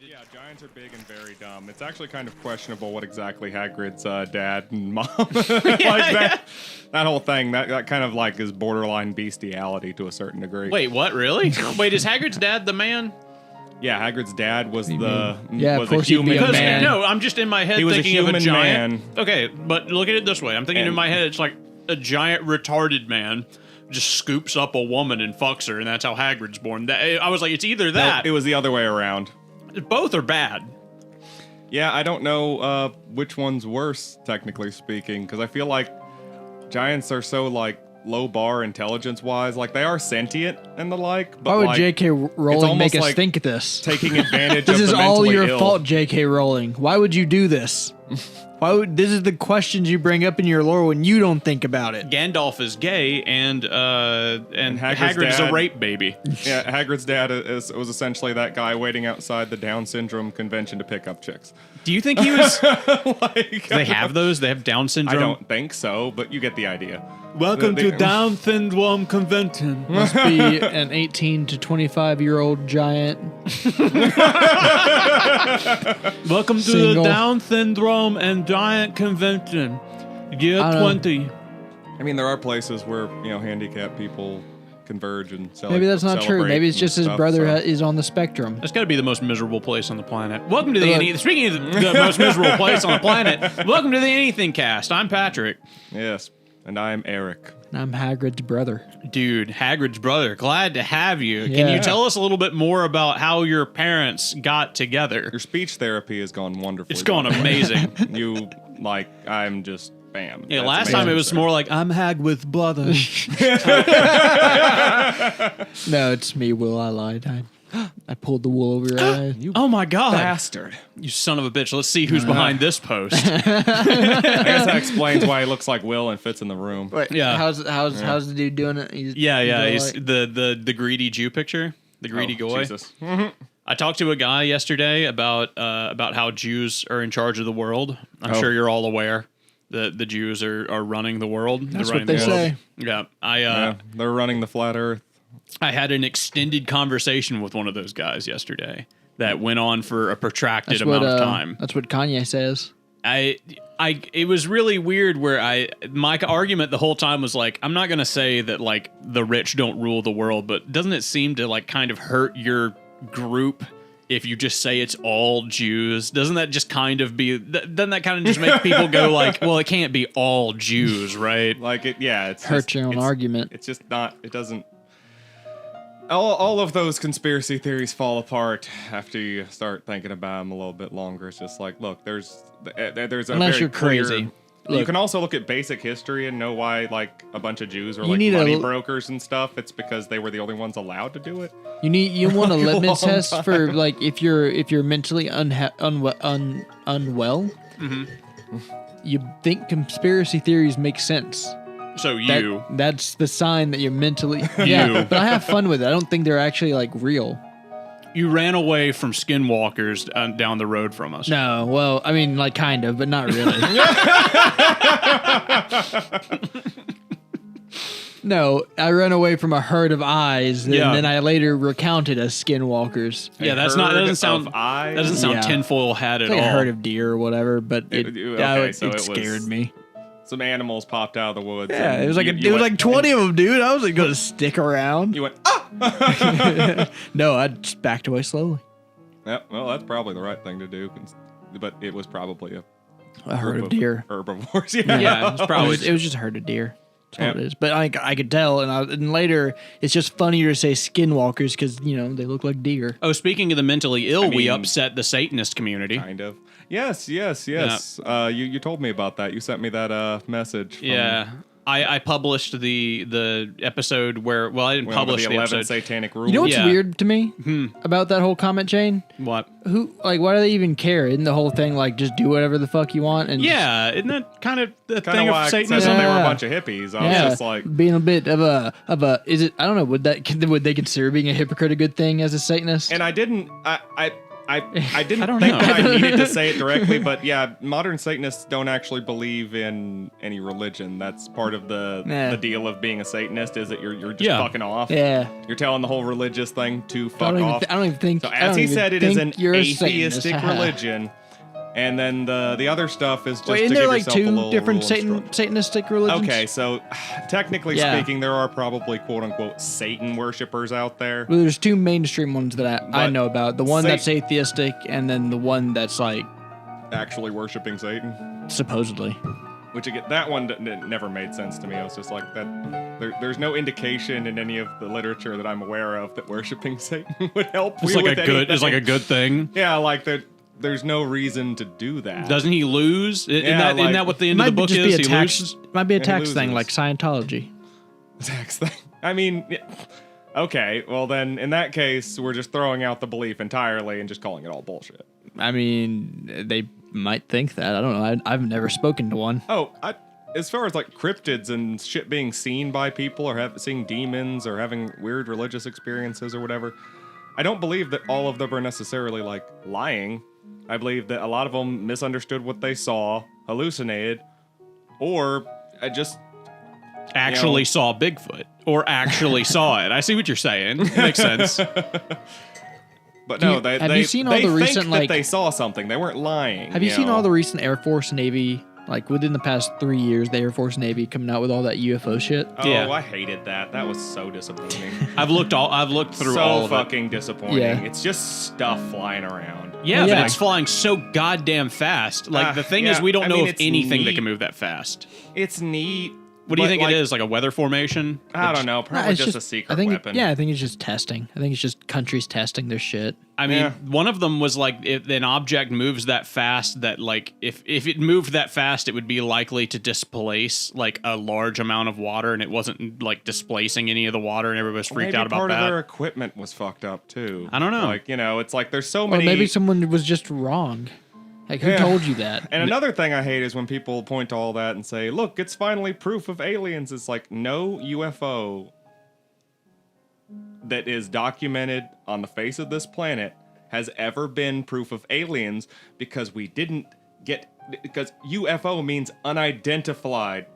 Yeah, giants are big and very dumb. It's actually kind of questionable what exactly Hagrid's dad and mom that whole thing. That kind of like is borderline bestiality to a certain degree. Wait, what? Really? Wait, is Hagrid's dad the man? Yeah, Hagrid's dad was of a course he'd be human a man. No, I'm just in my head He was a thinking of a human giant. man. Okay, but look at it this way. I'm thinking in And- my head it's like a giant retarded man just scoops up a woman and fucks her, and that's how Hagrid's born. I was like, it's either that. No, it was the other way around. Both are bad. Yeah, I don't know which one's worse, technically speaking, because I feel like giants are so like low bar intelligence-wise. Like they are sentient and the like. But Why would like, J.K. Rowling almost make us like think this? taking advantage This of is the all mentally your ill. fault, J.K. Rowling. Why would you do this? This is the questions you bring up in your lore when you don't think about it. Gandalf is gay, and Hagrid's Hagrid is a dad- rape baby. Yeah, Hagrid's dad was essentially that guy waiting outside the Down syndrome convention to pick up chicks. Do you think he was? Like, They have those? They have Down I syndrome? don't think so, but you get the idea. Welcome They- to Down syndrome convention. Must be an 18 to 25-year-old giant. Welcome to Single. the Down syndrome and giant convention. Year I don't know. 20. I mean, there are places where handicapped people converge and Maybe that's not true. celebrate Maybe it's and just his stuff, brother so. is on the spectrum. That's got to be the most miserable place on the planet. Welcome to the Look. Speaking of the most miserable place on the planet, welcome to the AnythingCast. I'm Patrick. Yes, and I'm Eric. And I'm Hagrid's brother. Dude, Hagrid's brother. Glad to have you. Can Yeah. you tell us a little bit more about how your parents got together? Your speech therapy has gone wonderfully. It's gone amazing. You I'm just bam. Yeah, That's last time amazing, it was sir. more like, I'm Hagrid's brother. No, it's me, Will. I lied. I pulled the wool over your eyes. Oh my God. bastard. You son of a bitch. Let's see who's behind this post. I guess that explains why he looks like Will and fits in the room. Wait, Yeah. How's the dude doing it? He's He's like- the greedy Jew picture. The greedy goy. Jesus. I talked to a guy yesterday about how Jews are in charge of the world. I'm Oh. sure you're all aware that the Jews are running the world. That's They're what running they the world. say. Yeah, Yeah, they're running the flat Earth. I had an extended conversation with one of those guys yesterday that went on for a protracted amount of time. That's what Kanye says. It was really weird where my argument the whole time was like, I'm not going to say that like the rich don't rule the world, but doesn't it seem to like kind of hurt your group if you just say it's all Jews? Doesn't that just kind of doesn't that kind of just make people go like, well, it can't be all Jews, right? Like it's Hurt just- your own it's- argument. It's just not. It doesn't. All of those conspiracy theories fall apart after you start thinking about them a little bit longer. It's just like, look, there's a Unless very you're clear- crazy. You Look. can also look at basic history and know why, like, a bunch of Jews are You like need money a- brokers and stuff. It's because they were the only ones allowed to do it. You want a Like a litmus long test time. for like if you're mentally unwell. Mm-hmm. You think conspiracy theories make sense. So That's the sign that you're mentally. Yeah, but I have fun with it. I don't think they're actually like real. you ran away from skinwalkers down the road from us. No, well, I mean, like kind of, but not really. No, I ran away from a herd of eyes, and Yeah. then I later recounted as skinwalkers. Yeah, A that doesn't herd sound of eyes? that doesn't sound Yeah. tinfoil hat at Like all. a herd of deer or whatever, but it so scared me. Some animals popped out of the woods. Yeah, and it was like you it was went- like 20 of them, dude. I wasn't gonna stick around. You went, ah! No, I just backed away slowly. Yeah, well, that's probably the right thing to do. But it was probably A herd group of deer. herbivores. Yeah, it's probably It was just a herd of deer. That's all Yeah. it is. But I could tell, and later it's just funnier to say skinwalkers because they look like deer. Oh, speaking of the mentally ill, we mean- upset the Satanist community. Kind of. Yes. You told me about that. You sent me that message. From Yeah. I published the episode where, well, I didn't went over publish the the 11 episode. satanic rules. You know what's Yeah. weird to me about that whole comment chain? What? Why do they even care? Isn't the whole thing like just do whatever the fuck you want? And Yeah, isn't that kind of the kind thing of of why I said Satanism? that they were a Yeah. bunch of hippies. I was yeah, just like, being a bit of a is it? I don't know. Would they consider being a hypocrite a good thing as a Satanist? and I didn't. I didn't don't think know. that I needed to say it directly, but yeah, modern Satanists don't actually believe in any religion. That's part of the deal of being a Satanist is that you're just fucking off. Yeah. You're telling the whole religious thing to fuck off. I don't even think. So I as don't he even said, it is think an you're a atheistic Satanist. religion. And then the other stuff is just Wait, to isn't give there like yourself a two little different rule and Satanistic religions? Okay, so technically Yeah. speaking, there are probably quote unquote Satan worshippers out there. Well, there's two mainstream ones that I But know about. The one Sat- that's atheistic, and then the one that's like Actually worshiping Satan, supposedly. which again, that one never made sense to me. I was just like that. There's no indication in any of the literature that I'm aware of that worshiping Satan would help. It's you like with a good. anything. It's like a good thing. Yeah, like there's no reason to do that. Doesn't he lose? Isn't Yeah, that like- what the end of the book just is? be a He tax. loses. Might be a he tax thing loses. like Scientology. Tax thing. I mean, okay. Well, then in that case, we're just throwing out the belief entirely and just calling it all bullshit. I mean, they might think that. I don't know. I've never spoken to one. Oh, as far as like cryptids and shit being seen by people or seeing demons or having weird religious experiences or whatever, I don't believe that all of them are necessarily like lying. I believe that a lot of them misunderstood what they saw, hallucinated, or just Actually saw Bigfoot or actually saw it. I see what you're saying. It makes sense. But Do no, you- they have you seen all they the think recent, that like- they saw something. They weren't lying. Have you seen know? all the recent Air Force Navy, like within the past 3 years, the Air Force Navy coming out with all that UFO shit? Oh, Yeah. I hated that. That was so disappointing. I've looked through so all of it. fucking disappointing. Yeah. It's just stuff flying around. Yeah, Yeah. but it's flying so goddamn fast. Like the thing is, yeah, we don't I know mean, of it's anything that neat. can move that fast. It's neat. What do you but, think like, it is? Like a weather formation? I don't know. Probably It's just a secret I think weapon. I think it's just testing. I think it's just countries testing their shit. I mean, Yeah. one of them was like if an object moves that fast that like if it moved that fast, it would be likely to displace like a large amount of water, and it wasn't like displacing any of the water, and everybody was freaked Maybe out about part that. of their equipment was fucked up too. I don't know. Like it's like there's so Or many. maybe someone was just wrong. Like, who Yeah. told you that? And another thing I hate is when people point to all that and say, "Look, it's finally proof of aliens." It's like no UFO that is documented on the face of this planet has ever been proof of aliens because because UFO means unidentified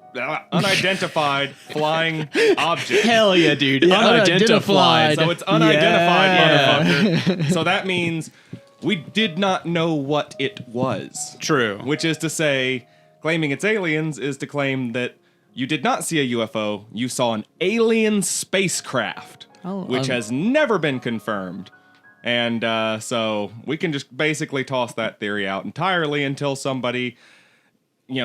flying object. Hell yeah, dude! Yeah, Unidentified. unidentified. So it's unidentified, Yeah. motherfucker. So that means we did not know what it was. True. Which is to say, claiming it's aliens is to claim that you did not see a UFO, you saw an alien spacecraft, Oh, which has never been confirmed. And so we can just basically toss that theory out entirely until somebody,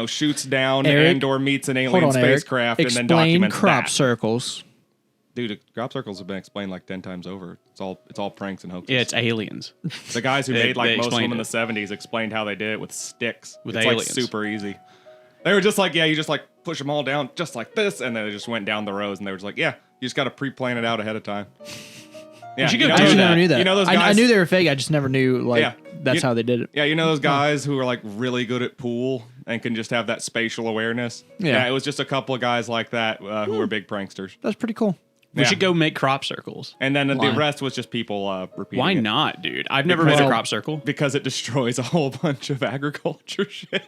shoots down Eric, and or meets an Hold alien on, Eric. spacecraft and then Explain documents crop that. circles. Dude, crop circles have been explained like 10 times over. It's all pranks and hoaxes. Yeah, it's aliens. The guys who They- made like they most of them in explained the 70s explained how they did it with sticks. With it's aliens. like super easy. They were just like, yeah, you just like push them all down just like this, and then they just went down the rows, and they were just like, yeah, you just got to pre-plan it out ahead of time. Yeah, should go do I that. just never knew that. You know those guys? I knew they were fake. I just never knew Yeah. that's how they did it. Yeah, you know those guys who are like really good at pool and can just have that spatial awareness? Yeah. It was just a couple of guys like that who were big pranksters. That's pretty cool. We Yeah. should go make crop circles. And then Why? the rest was just people repeating Why it. not, dude? I've never made a Well- crop circle. Because it destroys a whole bunch of agriculture shit.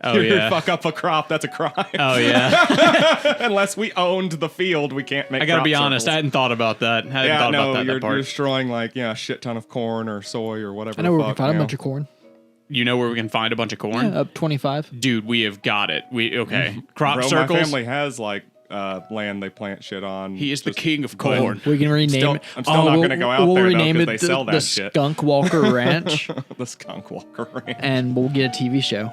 Oh, You yeah. fuck up a crop, that's a crime. Oh yeah. Unless we owned the field, we can't make I gotta crop be honest. I circles. hadn't thought about that. I hadn't Yeah, thought no, about you're that part. destroying like a shit ton of corn or soy or whatever. I know the where we fuck, can find a you bunch of corn. You know where we can find a bunch of corn? Yeah, up 25. Dude, we have got it. Okay. Crop Bro, circles. my family has like land they plant shit on. He is the Just- king of corn. We can rename Still- it. I'm still not gonna go out we'll there, though, rename 'cause it they the, sell that the shit. Skunk Walker Ranch, The skunk walker ranch. and we'll get a TV show.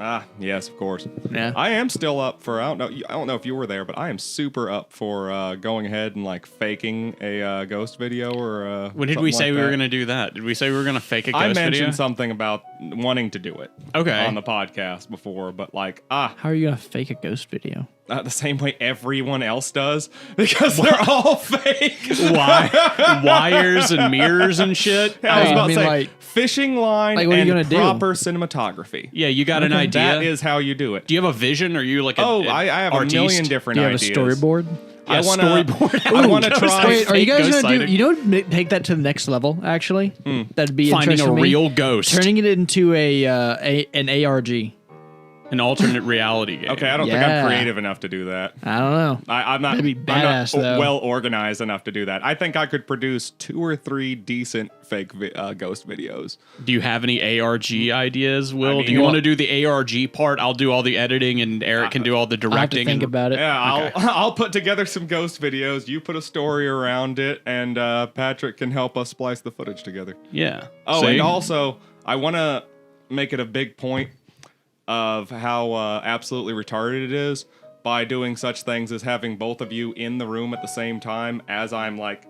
Ah, yes, of course. Yeah. I am still up for. I don't know if you were there, but I am super up for going ahead and like faking a ghost video or. When did we say we were going to do that? Did we say we were going to fake a ghost I mentioned video? something about wanting to do it. Okay. On the podcast before, but like How are you gonna fake a ghost video? the same way everyone else does because they're all fake. Wires and mirrors and shit. I was I about mean, to say like- fishing line like, what are and you gonna do? proper cinematography. Yeah, you got an idea. That is how you do it. Do you have a vision? Or are you like a I have a artiste? million different Do you have ideas. a storyboard? I want to storyboard. I want to Ghost try. sighting. Wait, are you guys Ghost gonna do? sighting. You know, take that to the next level. Actually, that'd be Finding interesting a to me. real ghost, Turning it into an ARG. an alternate reality game. Okay, I don't think Yeah. I'm creative enough to do that. I don't know. I'm not. That'd be badass, I'm not though. well organized enough to do that. I think I could produce 2 or 3 decent fake ghost videos. Do you have any ARG ideas, Will? mean, do you well- want to do the ARG part? I'll do all the editing, and Eric can do all the directing. I have to think and, about it. Yeah, I'll put together some ghost videos. You put a story around it, and Patrick can help us splice the footage together. Yeah. Oh, See? and also, I want to make it a big point of how absolutely retarded it is by doing such things as having both of you in the room at the same time as I'm like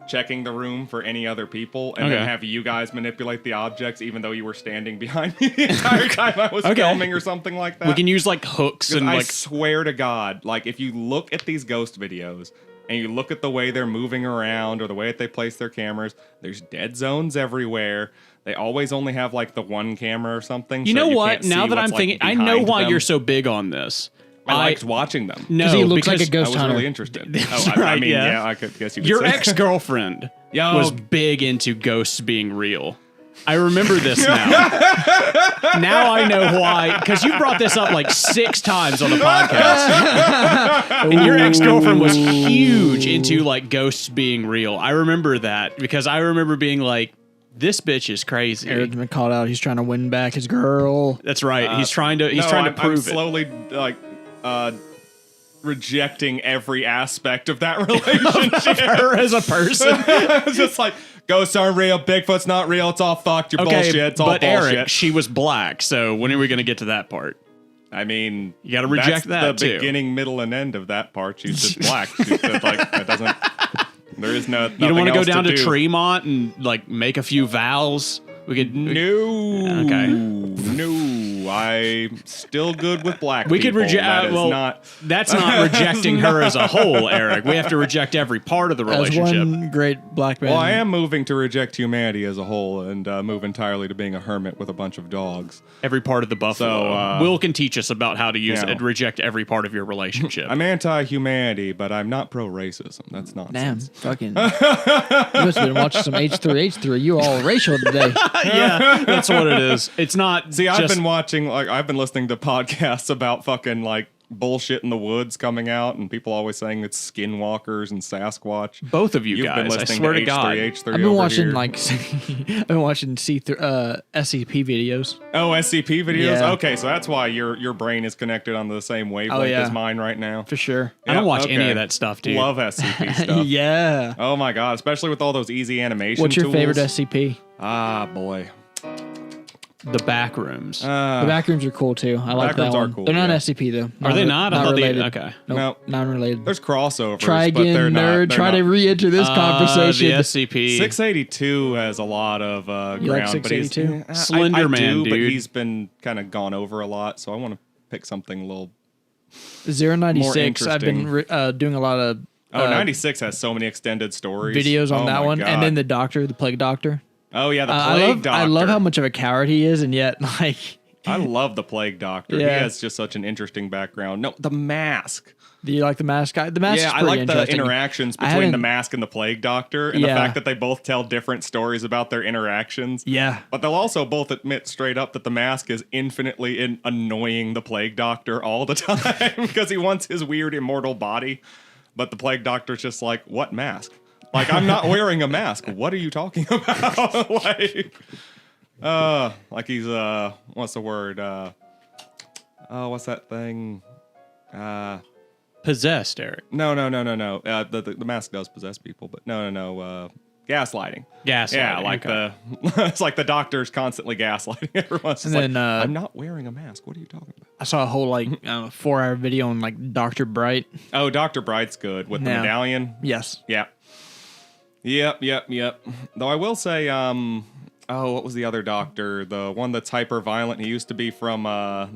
checking the room for any other people, and then Okay. have you guys manipulate the objects even though you were standing behind me the entire time I was Okay. filming or something like that. we can use like hooks 'Cause and I like. swear to God, like if you look at these ghost videos and you look at the way they're moving around or the way that they place their cameras, there's dead zones everywhere. They always only have like the one camera or something. You so know what? can't Now see that I'm what's, like, thinking, I know behind why them. you're so big on this. I liked watching them. No, 'Cause he looks like a because ghost I was hunter. really interested. That's I right, mean, yeah. I could guess you could Your say. ex-girlfriend Yo. was big into ghosts being real. I remember this now. Now I know why, because you brought this up like 6 times on the podcast. And your ex-girlfriend was huge into like ghosts being real. I remember that because I remember being like, this bitch is crazy. Eric's been called out. He's trying to win back his girl. That's right. He's trying to No, I'm prove it. slowly like rejecting every aspect of that relationship. Her as a person. It's just like ghosts aren't real, Bigfoot's not real, it's all fucked, you're bullshit, it's all but bullshit. Eric, she was black. So when are we going to get to that part? I mean, You gotta reject that's that, the too. beginning, middle, and end of that part. She's just black. She's just like that doesn't. There is no. You don't want to go down to do. Tremont and like make a few vows. We could. No. Okay. No. I'm still good with black. We could people. reject. That is Well, not. that's not rejecting her as a whole, Eric. We have to reject every part of the As relationship. one great black man. Well, I am moving to reject humanity as a whole and move entirely to being a hermit with a bunch of dogs. Every part of the buffalo. So, Will can teach us about how to use yeah. it and reject every part of your relationship. I'm anti-humanity, but I'm not pro-racism. That's Damn, nonsense. fucking. You must have been watching some H3H3. You all racial today. Yeah, that's what it is. It's not. See, I've just- been watching, like, I've been listening to podcasts about fucking, like, bullshit in the woods coming out, and people always saying it's skinwalkers and Sasquatch. both of you You've been guys. I listening swear to to God. H3H3 I've been over watching here. like I've been watching SCP videos. Oh, SCP videos? Yeah. Okay, so that's why your brain is connected on the same wavelength yeah. as mine right now. For sure. I don't Yeah, watch any okay. of that stuff, dude. Love SCP stuff. Yeah. Oh my god, especially with all those easy animation What's your tools. favorite SCP? Ah, boy. The back rooms. The back rooms are cool too. I like that Backrooms are one. cool, They're not yeah. SCP though. Are they not? I Not thought related. okay. Nope, No. non-related. There's crossovers, Try but they're again, not. nerd. they're Try not. to re-enter this conversation. The SCP. 682 has a lot of You like ground, but he's 682? Slender I Man, do, but dude. he's been kind of gone over a lot, so I want to pick something a little. 096. I've been interesting. doing a lot of 96 has so many extended stories. videos on Oh that my one, God. and then the doctor, the plague doctor. Oh yeah, the I plague love doctor. I love how much of a coward he is, and yet like I love the plague doctor. Yeah. He has just such an interesting background. No, the mask. do you like the mask guy? The mask. Yeah, is I pretty like the interesting. interactions I between the haven't- mask and the plague doctor, and the Yeah. fact that they both tell different stories about their interactions. Yeah. But they'll also both admit straight up that the mask is infinitely annoying the plague doctor all the time because he wants his weird immortal body. But the plague doctor's just like, what mask? Like, I'm not wearing a mask. What are you talking about? like he's, what's the word? What's that thing? Possessed, Eric. No. The mask does possess people, but no. Gaslighting. Gaslighting, Yeah, like okay. it's like the doctor's constantly gaslighting everyone. It's And like, then, I'm not wearing a mask. What are you talking about? I saw a whole like 4-hour video on like Dr. Bright. Oh, Dr. Bright's good with the Yeah. medallion. Yes. Yeah. Yep. Though I will say, what was the other doctor? The one that's hyper violent. He used to be from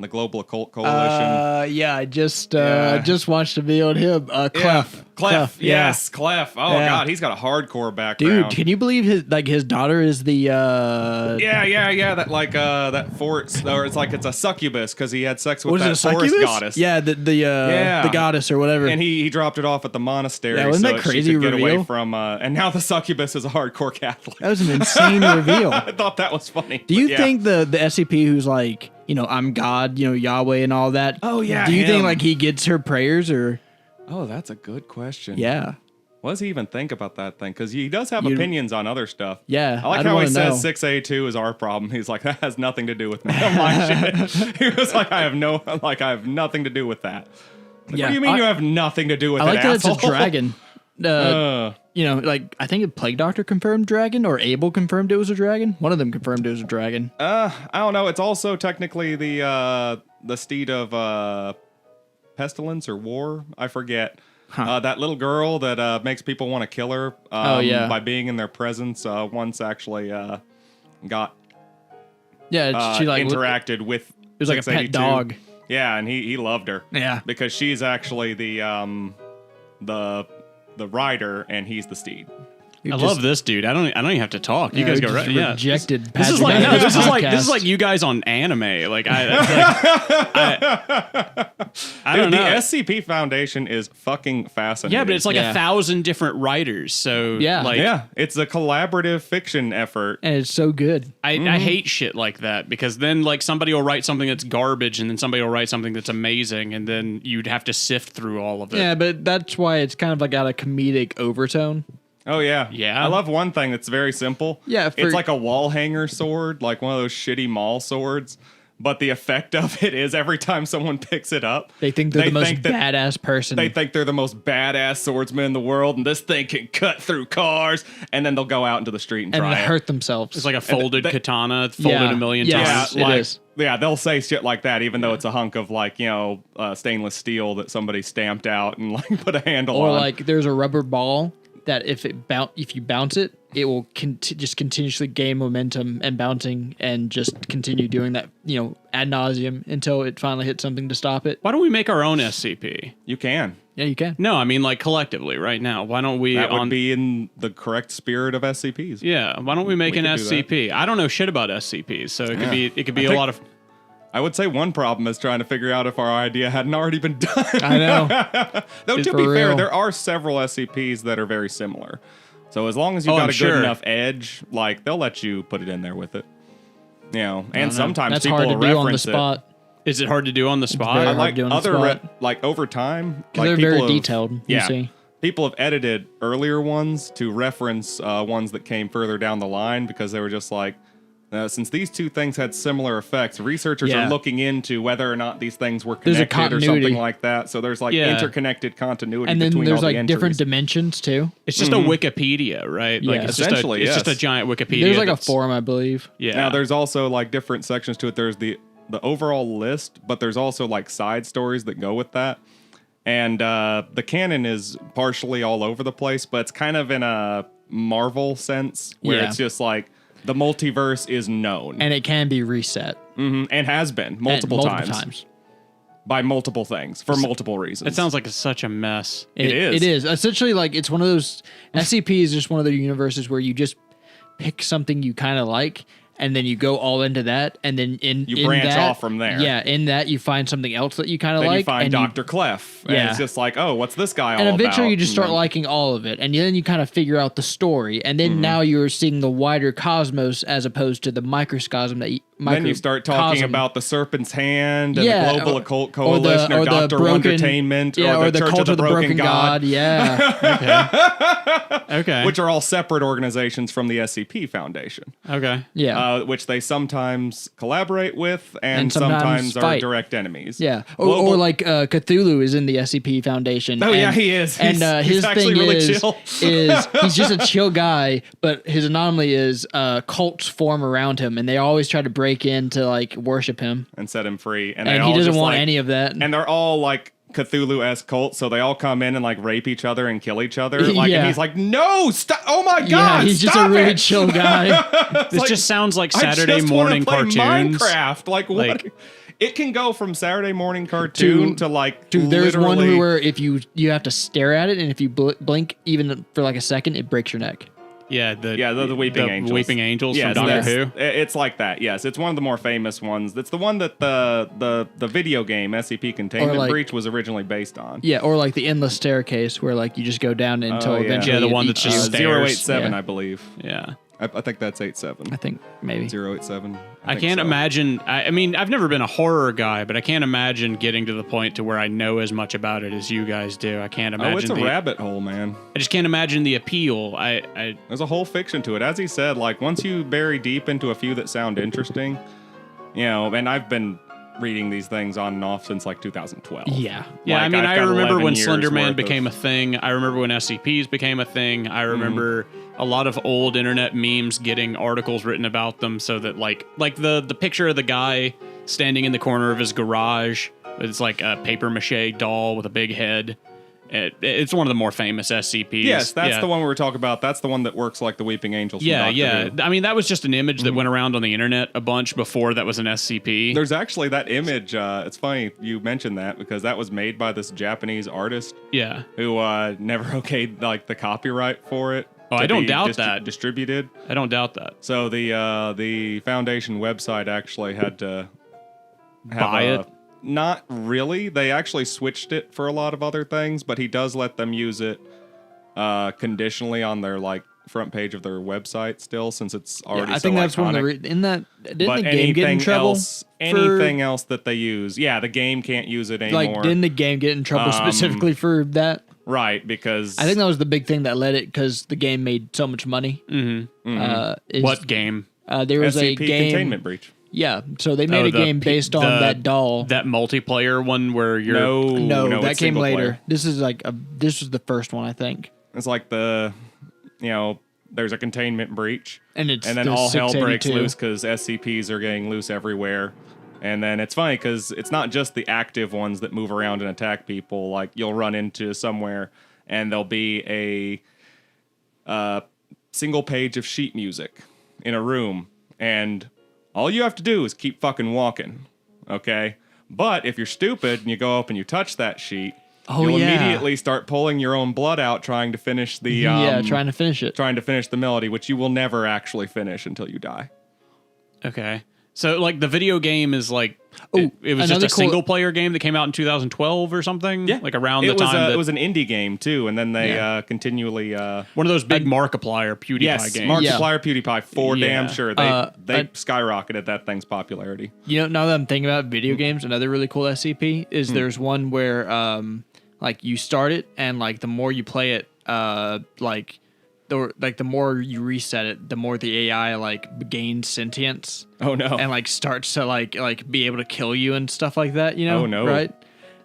the Global Occult Coalition. Yeah, I just Yeah. just watched a video on him. Clef. Clef. Yeah. Yes, Clef. Oh Yeah. God, he's got a hardcore background. Dude, can you believe his daughter is the Yeah. That forest, or it's a succubus because he had sex with was it that a forest succubus? goddess. Yeah, the goddess or whatever. And he dropped it off at the monastery Yeah, wasn't so that that she crazy could get away reveal? from. And now the succubus is a hardcore Catholic. That was an insane reveal. I thought that was funny. Do you but yeah. think the SCP who's like, I'm God, Yahweh and all that? Oh, yeah, Do you think him. like he gets her prayers or? Oh, that's a good question. Yeah. What does he even think about that thing? Because he does have You- opinions on other stuff. Yeah, I like I'd how he wanna know. says 6A2 is our problem. He's like, that has nothing to do with me. I'm like, shit. He was like, I have nothing to do with that. Like, Yeah, what do you mean you have nothing to do with I it, like that it's asshole? a dragon. I think the Plague Doctor confirmed dragon, or Abel confirmed it was a dragon. One of them confirmed it was a dragon. I don't know. It's also technically the steed of pestilence or war. I forget. That little girl that makes people want to kill her by being in their presence once actually got She like interacted with. It was like a pet 682. dog. Yeah, and he loved her. Yeah. because she's actually the rider and he's the steed. I love this dude. I don't even have to talk. You guys go right. Yeah. Rejected. This is like Patrick this Podcast. is like you guys on anime. Like I don't Dude, know. The SCP Foundation is fucking fascinating. Yeah, but it's like Yeah. 1,000 different writers. So Yeah. like, yeah, it's a collaborative fiction effort. and it's so good. I hate shit like that because then like somebody will write something that's garbage and then somebody will write something that's amazing and then you'd have to sift through all of it. Yeah, but that's why it's kind of like got a comedic overtone. Oh yeah, Yeah. I love one thing that's very simple. Yeah, it's like a wall hanger sword, like one of those shitty mall swords. But the effect of it is every time someone picks it up, They think they're the most that badass person. They think they're the most badass swordsman in the world, and this thing can cut through cars. And then they'll go out into the street and and try it. hurt themselves. It's like a folded they- katana, folded a million Yes. times. it like, is. Yeah, they'll say shit like that, even though it's a hunk of stainless steel that somebody stamped out and like put a handle Or on. like there's a rubber ball that if you bounce it, it will just continuously gain momentum and bouncing and just continue doing that, ad nauseum until it finally hits something to stop it. Why don't we make our own SCP? you can. Yeah, you can. No, I mean like collectively right now. Why don't we That would be in the correct spirit of SCPs. Yeah, why don't we make an could do that. SCP? I don't know shit about SCPs, so it could be a think- lot of I would say one problem is trying to figure out if our idea hadn't already been done. I know. Though It's to for be fair, real. there are several SCPs that are very similar. So as long as you've Oh, got I'm a good sure. enough edge, like they'll let you put it in there with it. And I don't know. sometimes That's people hard to will do on the reference it. spot Is it hard to do on the spot? very I hard like to do on the other spot. over time, because like they're very people have- detailed. You Yeah, see. people have edited earlier ones to reference ones that came further down the line because they were just like, since these two things had similar effects, researchers Yeah. are looking into whether or not these things were There's a connected or continuity. something like that. So there's like Yeah. interconnected continuity And then between there's all the like different entries. dimensions too. It's just a Wikipedia, right? Like Yeah. it's Essentially, just it's just yes. a giant Wikipedia. There's like a that's- forum, I believe. Yeah. Now there's also like different sections to it. There's the overall list, but there's also like side stories that go with that. And the canon is partially all over the place, but it's kind of in a Marvel sense where Yeah. it's just like the multiverse is known And it can be reset and has been multiple multiple times by multiple things for multiple reasons. It sounds like it's such a mess. It is. It is. Essentially, like, it's one of those. SCP is just one of the universes where you just pick something you kind of like, and then you go all into that, and then You in branch that- off from there. Yeah, in that you find something else that you kind of then like. you find and Dr. Clef. And Yeah. it's just like, oh, what's this guy all and about? eventually you just And start then- liking all of it, and then you kind of figure out the story, and then now you're seeing the wider cosmos as opposed to the microcosm that Then you start talking about the Serpent's Hand and Yeah, the Global or- Occult Coalition or, or the Dr. broken- Wondertainment yeah, or the Church Cult of the Broken God, Yeah, Okay. which are all separate organizations from the SCP Foundation, okay. yeah. which they sometimes collaborate with and, And sometimes sometimes are fight. direct enemies. Yeah, or Global- like Cthulhu is in the SCP Foundation. Oh, and, yeah, he is. And He's his actually thing really is, chill. is he's just a chill guy, but his anomaly is cults form around him, and they always try to break in to like worship him, and set him free. And, they and all he doesn't just, want like- any of that. And they're all like Cthulhu-esque cults, so they all come in and like rape each other and kill each other. Like, Yeah. and he's like, "No, stop! Oh my God, yeah, he's just a stop really it!" chill guy. This like, just sounds like I Saturday just wanna morning play cartoons. Minecraft, like what? Like- it can go from Saturday morning cartoon to like Dude, there's one literally- where if you have to stare at it, and if you blink even for like a second, it breaks your neck. Yeah, the Weeping Angels. Weeping Angels Yes, from Doctor that's- Who. It's like that. Yes, it's one of the more famous ones. It's the one that the video game SCP Containment like- Breach was originally based on. Yeah, or like the endless staircase where like you just go down until Oh, yeah. eventually Yeah, the it one eats that's just you. stairs. 087, Yeah. I believe. Yeah. I think that's 87. I think maybe. 087. I think can't so. imagine. I mean, I've never been a horror guy, but I can't imagine getting to the point to where I know as much about it as you guys do. I can't imagine. Oh, it's a rabbit hole, man. I just can't imagine the appeal. I There's a whole fiction to it. As he said, like once you bury deep into a few that sound interesting, you know, and I've been reading these things on and off since like 2012. Yeah. Yeah, Like, I mean, I've I got remember 11 when years Slender Man worth became of- a thing. I remember when SCPs became a thing. I remember a lot of old internet memes getting articles written about them, so that like the picture of the guy standing in the corner of his garage. It's like a paper mache doll with a big head. It's one of the more famous SCPs. Yes, that's Yeah. the one we were talking about. That's the one that works like the Weeping Angels. From Yeah, Doctor yeah. Who. I mean, that was just an image that went around on the internet a bunch before that was an SCP. There's actually that image. It's funny you mentioned that because that was made by this Japanese artist Yeah. who never okayed like the copyright for it. Oh, to I don't be doubt that. Distributed. I don't doubt that. So the foundation website actually had to have Buy it? Not really. They actually switched it for a lot of other things, but he does let them use it conditionally on their like front page of their website still, since it's already. I think so that's one of iconic. the in that didn't But the game get in anything trouble? else, anything else that they use, yeah, the game can't use it anymore. Like, didn't the game get in trouble specifically for that? Right, because I think that was the big thing that led it because the game made so much money. What game? There was a SCP game. Containment Breach. Yeah, so they made a game based on that doll. That multiplayer one where you're. no, that it's came single later. player. This is like this was the first one, I think. It's like there's a containment breach, And it's then the all hell breaks 682. loose because SCPs are getting loose everywhere. And then it's funny because it's not just the active ones that move around and attack people. Like you'll run into somewhere and there'll be a single page of sheet music in a room, and all you have to do is keep fucking walking, okay? But if you're stupid and you go up and you touch that sheet, you'll immediately start pulling your own blood out trying to finish the trying to finish it. trying to finish the melody, which you will never actually finish until you die. Okay. So, like, the video game is like. Oh, it was just another a cool- single player game that came out in 2012 or something? Yeah, Like around it the was time. it was an indie game too, and then they continually one of those big Markiplier PewDiePie yes, games. Markiplier PewDiePie for Yeah. damn sure. They skyrocketed that thing's popularity. You know, now that I'm thinking about video games, another really cool SCP is there's one where like you start it and like the more you play it, the more you reset it, the more the AI like gains sentience Oh no! and like starts to like be able to kill you and stuff like that. You know? Oh, no. Right?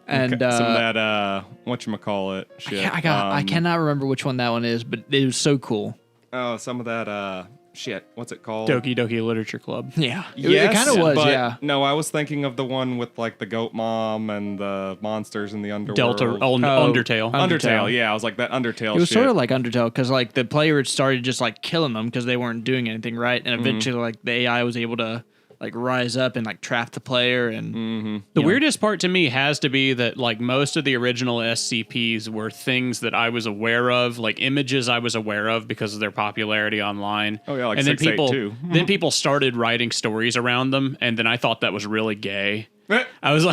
And some of that whatchamacallit shit. I cannot remember which one that one is, but it was so cool. Oh, some of that shit. What's it called? Doki Doki Literature Club. Yeah, Yes, it kind of was. but Yeah. No, I was thinking of the one with like the goat mom and the monsters in the underworld. Delta. Undertale. Undertale. Yeah, I was like that Undertale. It was shit. sort of like Undertale because like the player started just like killing them because they weren't doing anything right, and eventually like the AI was able to like rise up and like trap the player and The weirdest part to me has to be that like most of the original SCPs were things that I was aware of, like images I was aware of because of their popularity online. Oh, yeah, like and then people 682. then people started writing stories around them, and then I thought that was really gay. I was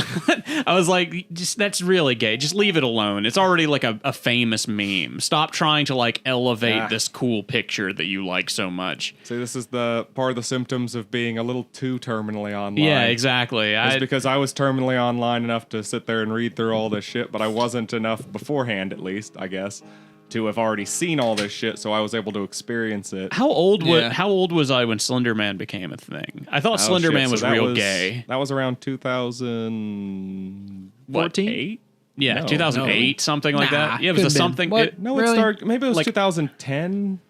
like, just that's really gay. Just leave it alone. It's already like a famous meme. Stop trying to like elevate this cool picture that you like so much. See, this is the part of the symptoms of being a little too terminally online. Yeah, exactly. It's because I was terminally online enough to sit there and read through all this shit, but I wasn't enough beforehand, at least, I guess, to have already seen all this shit, so I was able to experience it. How old Yeah. how old was I when Slender Man became a thing? I thought Oh, Slender shit, Man so was that real gay. That was around 2014? What, 8? Yeah, No, 2008, something like Nah, that. Yeah, it was a couldn't been. something. What? No, Really? it started. Maybe it was Like- 2010,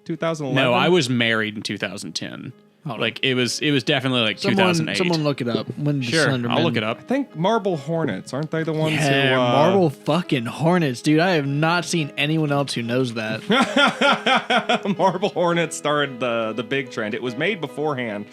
2011. No, I was married in 2010. Like it was definitely like someone 2008. look it up. When did Sure, Slender I'll Man- look it up. I think Marble Hornets, aren't they the ones Yeah, who? Marble fucking Hornets, dude. I have not seen anyone else who knows that. Marble Hornets started the big trend. It was made beforehand.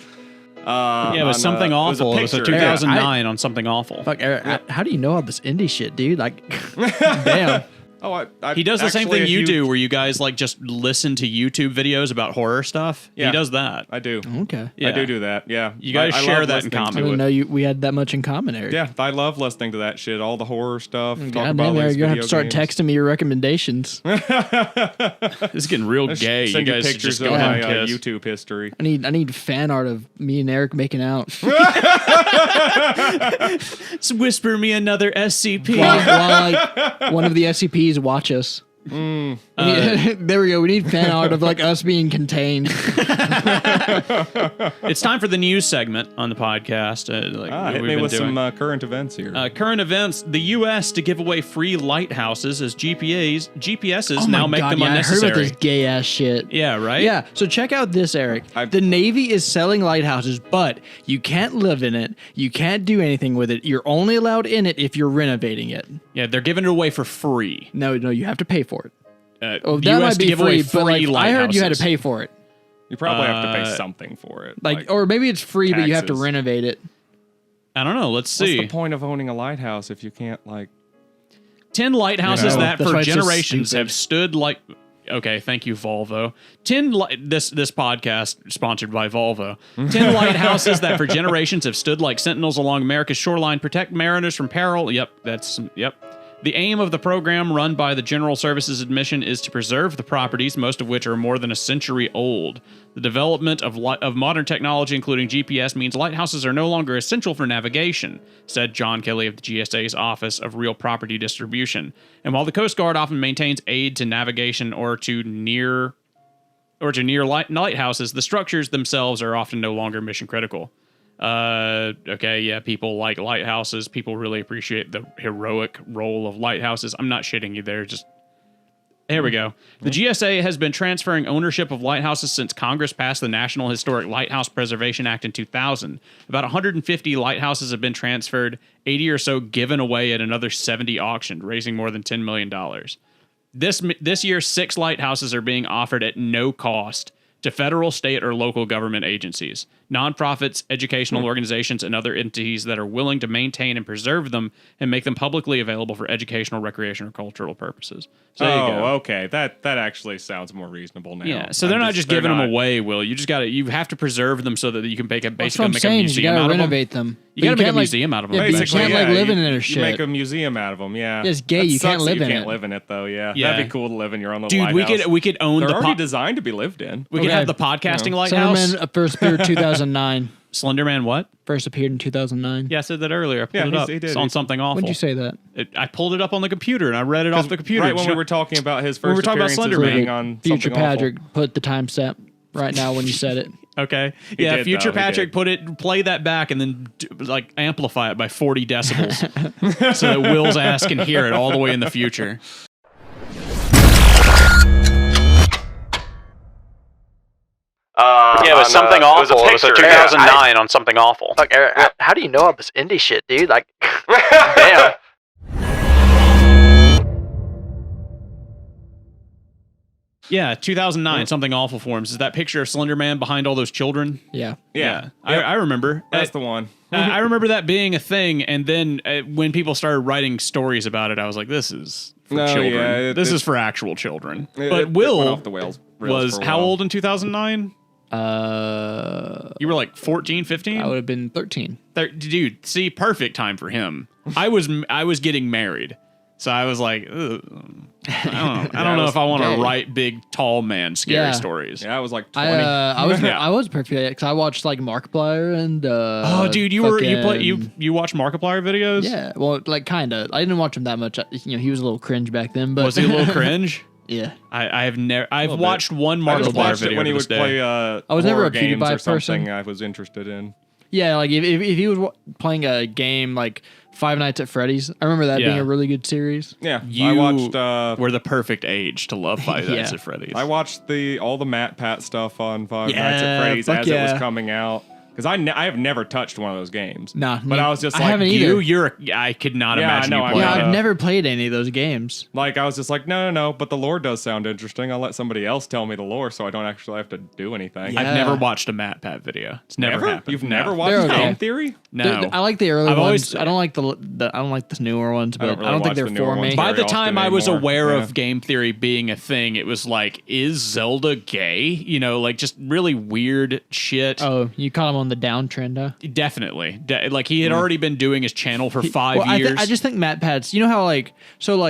Yeah, it was Something Awful. It was a picture. 2009 on Something Awful. Fuck, Eric, how do you know all this indie shit, dude? Like, damn. Oh, He does the same thing if you do, where you guys like just listen to YouTube videos about horror stuff. Yeah. He does that. I do. Okay. Yeah. I do that. Yeah. You guys I share love that in listening to I common. didn't know we had that much in common, Eric. Yeah, I love listening to that shit. All the horror stuff. Talk God about damn, all Eric, these you're gonna have to video start games. texting me your recommendations. This is getting real gay. You Send you guys should pictures just of go ahead my and kiss. YouTube history. I need fan art of me and Eric making out. Whisper me another SCP. while like one of the SCPs watch us. There we go. We need fan art of like us being contained. It's time for the news segment on the podcast. Hit me with some current events here. Current events: the U.S. to give away free lighthouses as GPSs Oh now my make God, them yeah, I heard unnecessary. about this gay ass shit. Yeah, right. Yeah, so check out this, Eric. The Navy is selling lighthouses, but you can't live in it. You can't do anything with it. You're only allowed in it if you're renovating it. Yeah, they're giving it away for free. No, you have to pay for it. The Oh, that U.S. might to be give away free, but like, free I heard you had to lighthouses. pay for it. You probably have to pay something for it. Like, or maybe it's free, but you have to taxes. renovate it. I don't know. Let's what's see. the point of owning a lighthouse if you can't like? 10 lighthouses You know, that that's for why it's so generations stupid. have stood like. Okay, thank you, Volvo. This podcast sponsored by Volvo. 10 lighthouses that for generations have stood like sentinels along America's shoreline, protect mariners from peril. Yep. The aim of the program, run by the General Services Admission, is to preserve the properties, most of which are more than a century old. The development of modern technology, including GPS, means lighthouses are no longer essential for navigation, said John Kelly of the GSA's Office of Real Property Distribution. And while the Coast Guard often maintains aid to navigation or to near lighthouses, the structures themselves are often no longer mission critical. Okay, yeah, people like lighthouses. People really appreciate the heroic role of lighthouses. I'm not shitting you there, just... Here we go. The GSA has been transferring ownership of lighthouses since Congress passed the National Historic Lighthouse Preservation Act in 2000. About 150 lighthouses have been transferred, 80 or so given away, and another 70 auctioned, raising more than $10 million. This year, 6 lighthouses are being offered at no cost to federal, state, or local government agencies, nonprofits, educational organizations, and other entities that are willing to maintain and preserve them and make them publicly available for educational, recreational, or cultural purposes. So there you go. Okay. That actually sounds more reasonable now. Yeah, so they're not just giving them away, Will. You have to preserve them so that you can That's what basically I'm make a saying. You museum gotta out of them. renovate them. You gotta But make a can't, like- museum out of them. Yeah, but you Basically, can't like live in it or shit. You make a museum out of them, yeah. It's gay, That you can't sucks that live you in can't it. live in it, though, yeah. Yeah. That'd be cool to live in your own little Dude, lighthouse. we could own They're the already designed to be lived in. we could Okay. have the podcasting lighthouse. Slenderman first appeared 2009. Slenderman what? First appeared in 2009. Yeah, I said that earlier. I pulled Yeah, it up. he did. It's on Something Awful. When did you say that? I pulled it up on the computer and I read it off the computer. Right when we were talking about his first we were talking about appearances Slenderman. being on Future Something Awful. Patrick put the timestamp right now when you said it. Okay. Yeah, did, Future though, he Patrick did. play that back and then like amplify it by 40 decibels so that Will's ass can hear it all the way in the future. Yeah, it was Something Awful. It was a 2009 on Something Awful. Fuck, Eric, how do you know all this indie shit, dude? Like, damn. Yeah, 2009, Something Awful forms. Is that picture of Slender Man behind all those children? Yeah. Yeah. I remember. That's the one. I remember that being a thing, and then when people started writing stories about it, I was like, this is for No, children. yeah, This is for actual children. It But went Will off the rails was for a how while. old in 2009? You were like 14, 15? I would have been 13. Dude, see, perfect time for him. I was getting married. So I was like, ugh, I don't know if I want to gay. write big, tall man scary Yeah. stories. Yeah, I was like 20. Yeah. I was perfect because I watched like Markiplier and Oh, dude, you watched Markiplier videos? Yeah, well, like kind of. I didn't watch him that much. He was a little cringe back then, but Was he a little cringe? Yeah, I've watched one I just Markiplier watched it video when he to this would day. play I was never horror a games PewDiePie or something person. I was interested in. yeah. Like if he was playing a game like Five Nights at Freddy's, I remember that being Yeah. a really good series. Yeah, You I watched were the perfect age to love Five Nights Yeah. at Freddy's. I watched all the Matt Pat stuff on Five Yeah, Nights at Freddy's fuck as it yeah. was coming out. Because I have never touched one of those games. Nah, but I was just I like, haven't either. I could not Yeah, I imagine know, you I playing. would, I've never played any of those games. like I was just like, no, but the lore does sound interesting. I'll let somebody else tell me the lore, so I don't actually have to do anything. Yeah. I've never watched a MatPat video. It's never happened. You've No. never watched They're okay. Game Theory? No. I like the early I've ones. always- I don't like the newer ones, but don't really I don't think watch they're the newer for me. ones. By very the time often I was anymore. aware Yeah. of game theory being a thing, it was like, is Zelda gay? You know, like just really weird shit. Oh, you caught him on the downtrend, huh? Definitely. Like he had already been doing his channel for 5 Well, years. I just think Matt Pat's. You know how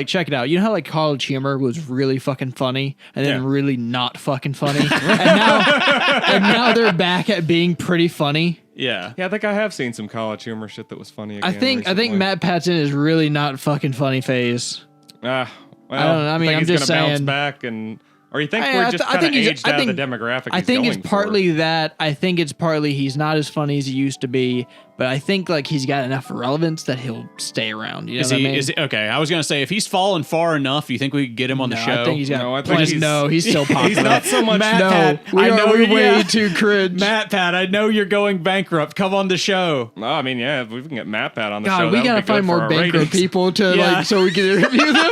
check it out. You know how College Humor was really fucking funny and then Yeah. really not fucking funny, and now they're back at being pretty funny. yeah. Yeah, I think I have seen some College Humor shit that was funny. Again I think recently. Matt Pat's in his really not fucking funny phase. Well, I don't know. I mean, think I'm he's just gonna bounce saying- back, or you think I- we're I just th- I kind of think he's- aged I out think- of the demographic? I he's think it's going for? partly that. I think it's partly he's not as funny as he used to be, but I think he's got enough relevance that he'll stay around. You know Is what he? I mean? Is he, okay? I was gonna say if he's fallen far enough, you think we could get him on the No, show? I think he's got. No, I think plenty- he's- no, he's still popular. He's not so much. Matt No, Pat, we I are know we're you're- way yeah. too cringe. Matt Pat, I know you're going bankrupt. Come on the show. No, I mean, yeah, if we can get Matt Pat on the God, show, we that would gotta be good find for more our bankrupt ratings. people to Yeah. so we can interview them.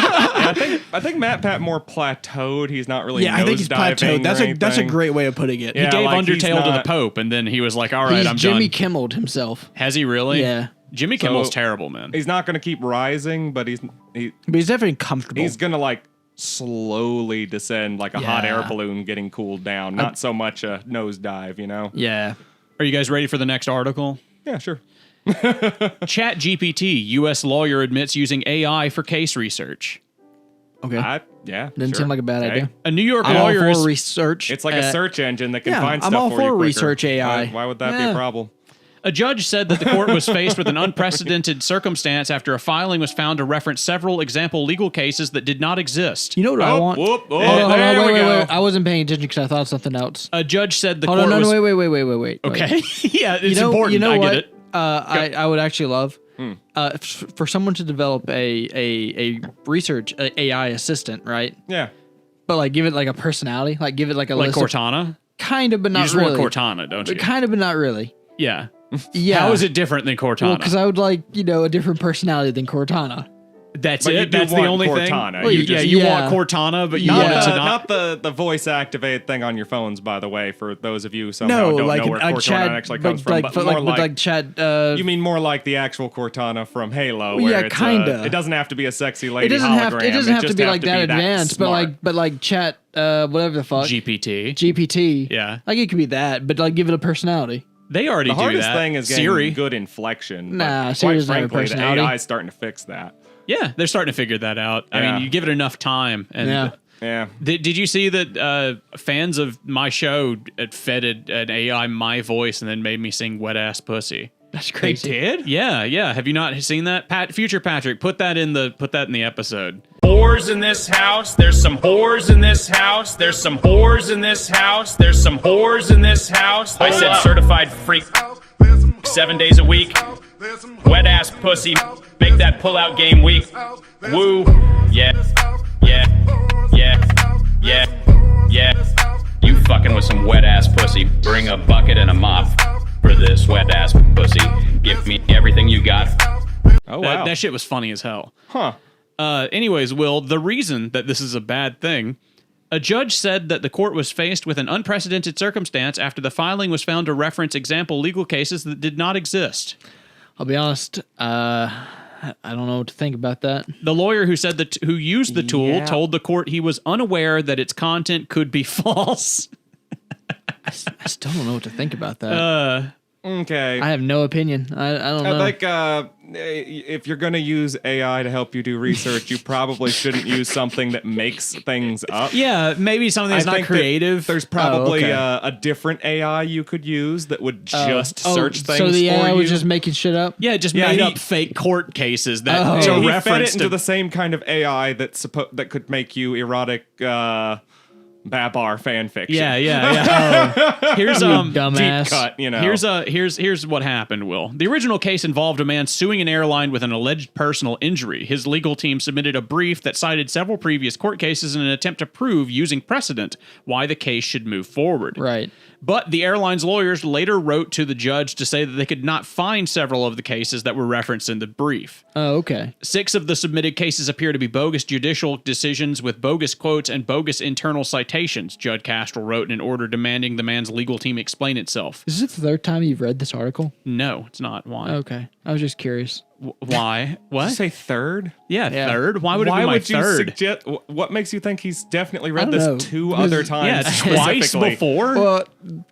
Yeah, I think Matt Pat more plateaued. He's not really. Yeah, I think he's nosediving plateaued. or That's a anything. great way of putting it. Yeah, He gave like, he's Undertale to the not- Pope, and then he was like, "All right, He's I'm Jimmy done." Kimmel'd himself. Has he really? Yeah. Jimmy So- Kimmel's terrible, man. He's not going to keep rising, but he's But he's definitely comfortable. he's going to slowly descend like a hot Yeah. air balloon getting cooled down. Not so much a nosedive, you know. yeah. Are you guys ready for the next article? Yeah, sure. Chat GPT, U.S. lawyer admits using AI for case research. Okay. Yeah, Didn't sure. seem like a bad Okay. idea. A New York I'm all lawyer for is research. It's like a search engine that can yeah, find I'm stuff all for for you quicker. research AI. Why would that be Yeah. a problem? A judge said that the court was faced with an unprecedented circumstance after a filing was found to reference several example legal cases that did not exist. You know what I want? Whoop, Hold on, hold on, there we wait. go. I wasn't paying attention because I thought something else. A judge said the Hold court on, was... wait. Okay. Yeah, it's important. You know I what? get it. I would actually love for someone to develop a research AI assistant, right? Yeah. But give it a personality, give it a Like list of- Cortana? kind of, but You not just really. want Cortana, don't you? But kind of, but not really. Yeah. Yeah. How is it different than Cortana? Well, because I would like a different personality than Cortana. That's But you it? do That's the want only Cortana. thing? Well, You yeah. want Cortana, but you Not want it the- to not... Not the voice activated thing on your phones, by the way, for those of you who No, somehow don't like know where a Cortana chat, actually comes from. But but more like chat. you mean more like the actual Cortana from Halo, Well, where yeah, it's kinda. It doesn't have to be a sexy lady it doesn't hologram. have. It doesn't have to just be like that advanced, smart. but like chat. Whatever the fuck. GPT. GPT. Yeah. It could be that, but give it a personality. They already The do hardest that. thing is getting Siri. good inflection. Nah, but Siri quite doesn't have a frankly, the personality. AI is starting to fix that. Yeah, they're starting to figure that out. I Yeah. mean, you give it enough time. And Yeah. Yeah. Did you see that fans of my show fed an AI my voice and then made me sing Wet Ass Pussy? That's crazy. did? Yeah. Have you not seen that? Future Patrick, put that in the episode. Whores in this house, there's some whores in this house, there's some whores in this house, there's some whores in this house. I said certified freak, 7 days a week, wet ass pussy, make that pull out game weak. Woo, yeah. You fucking with some wet ass pussy, bring a bucket and a mop for this wet ass pussy. Give me everything you got. Oh, wow. That shit was funny as hell. Huh. Anyways, Will, the reason that this is a bad thing, a judge said that the court was faced with an unprecedented circumstance after the filing was found to reference example legal cases that did not exist. I'll be honest. I don't know what to think about that. The lawyer who said that who used the tool Yeah. told the court he was unaware that its content could be false. I still don't know what to think about that. Okay. I have no opinion. I don't know. Like, if you're going to use AI to help you do research, you probably shouldn't use something that makes things up. Yeah, maybe something that's I not think that creative. There's probably okay. a different AI you could use that would just search things So the for AI you. was just making shit up. yeah, just Yeah, made he- up fake court cases that Oh. to he fed reference it into to the same kind of AI that could make you erotic Babar fan fiction. Yeah. Here's Dumbass. Deep cut, you know. Here's what happened, Will. The original case involved a man suing an airline with an alleged personal injury. His legal team submitted a brief that cited several previous court cases in an attempt to prove, using precedent, why the case should move forward. Right. But the airline's lawyers later wrote to the judge to say that they could not find several of the cases that were referenced in the brief. Oh, okay. 6 of the submitted cases appear to be bogus judicial decisions with bogus quotes and bogus internal citations, Judge Castro wrote in an order demanding the man's legal team explain itself. Is this the third time you've read this article? No, it's not. Why? Okay. I was just curious. Why? What? Did you say third? Yeah, Yeah. third. Why would it be my would you third? suggest? What makes you think he's definitely I read don't this know. 2 other Yeah, times? twice specifically? before. Well,